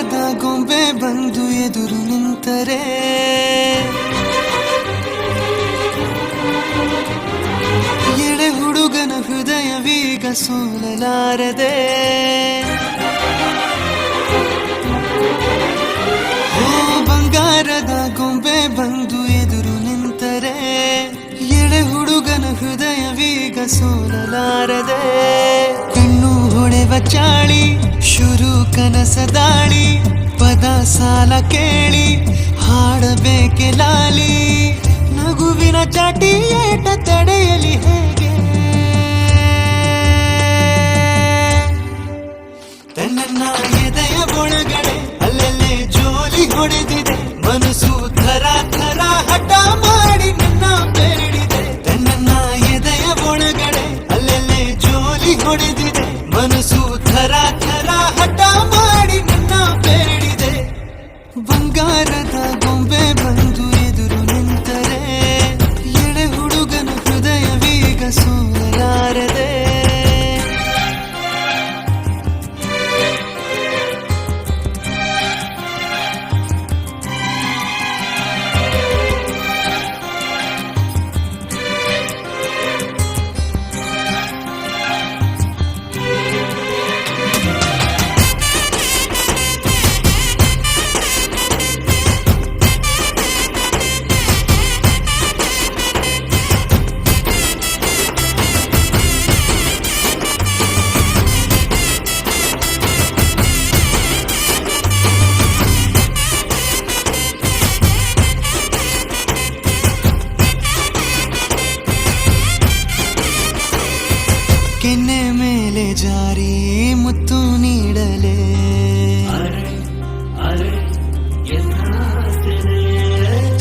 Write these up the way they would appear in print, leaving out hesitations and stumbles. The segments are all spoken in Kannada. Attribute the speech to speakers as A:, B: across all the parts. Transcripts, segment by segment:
A: ಬಂಗಾರದ ಗೊಂಬೆ ಬಂದು ಎದುರು ನಿಂತರೆ ಎಳೆ ಹುಡುಗನ ಹೃದಯವೀಗ ಸೋಲಲಾರದೆ ಬಂಗಾರದ ಗೊಂಬೆ ಬಂದು ಎದುರು ನಿಂತರೆ ಎಳೆ ಹುಡುಗನ ಹೃದಯವೀಗ ಸೋಲಲಾರದೆ ಕಣ್ಣು ಹೊಳೆವ ಚಾಳಿ ಶುರು ಕನಸ ದಾಳಿ ಪದ ಸಾಲ ಕೇಳಿ ಹಾಡಬೇಕೆ ಲಾಲಿ ನಗುವಿನ ಚಾಟಿ ಏಟ ತಡೆಯಲಿ ಹೇಗೆ ತನ್ನ ಎದೆಯ ಒಳಗಡೆ ಅಲ್ಲಲ್ಲೇ ಜೋಲಿ ಹೊಡೆದಿದೆ ಮನಸ್ಸು ಥರ ಥರ ಹಠ ಮಾಡಿ ನನ್ನ ಬೇಡಿದೆ ತನ್ನ ಎದೆಯ ಒಳಗಡೆ ಅಲ್ಲಲ್ಲೇ ಜೋಲಿ ಹೊಡೆದಿದೆ ಮನಸ್ಸು ಥರ ಥರ ಹಠ ಮಾಡಿ ನನ್ನ ಬೇಡಿದೆ ಬಂಗಾರದ ಗೊಂಬೆ ಬಂದು ಎದುರು ನಿಂತರೆ ಎಳೆ ಹುಡುಗನ ಹೃದಯವೀಗ ಸೋಲಲಾರದೆ ಕೆನ್ನೆ ಮೇಲೆ ಜಾರಿ ಮುತ್ತು ನೀಡಲೆ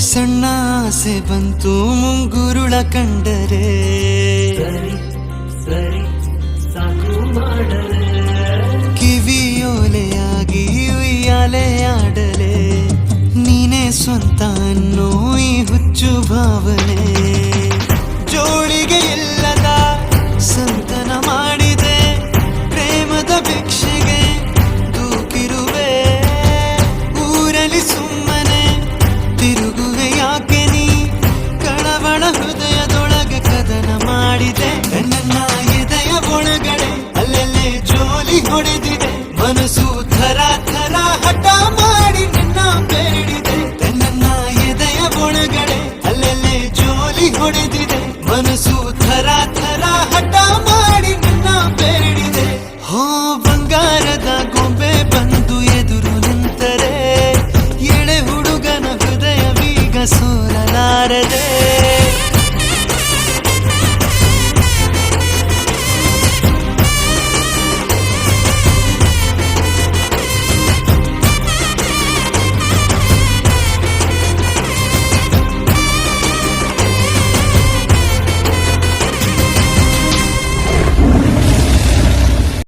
A: ಸಣ್ಣ ಆಸೆ ಬಂತು ಮುಂಗುರುಳ ಕಂಡರೆ ಕಿವಿಯೋಲೆಯಾಗಿ ಉಯ್ಯಾಲೆ ಆಡಲೆ ನೀನೇ ಸ್ವಂತ ಅನ್ನೋ ಈ ಹುಚ್ಚು ಭಾವನೆ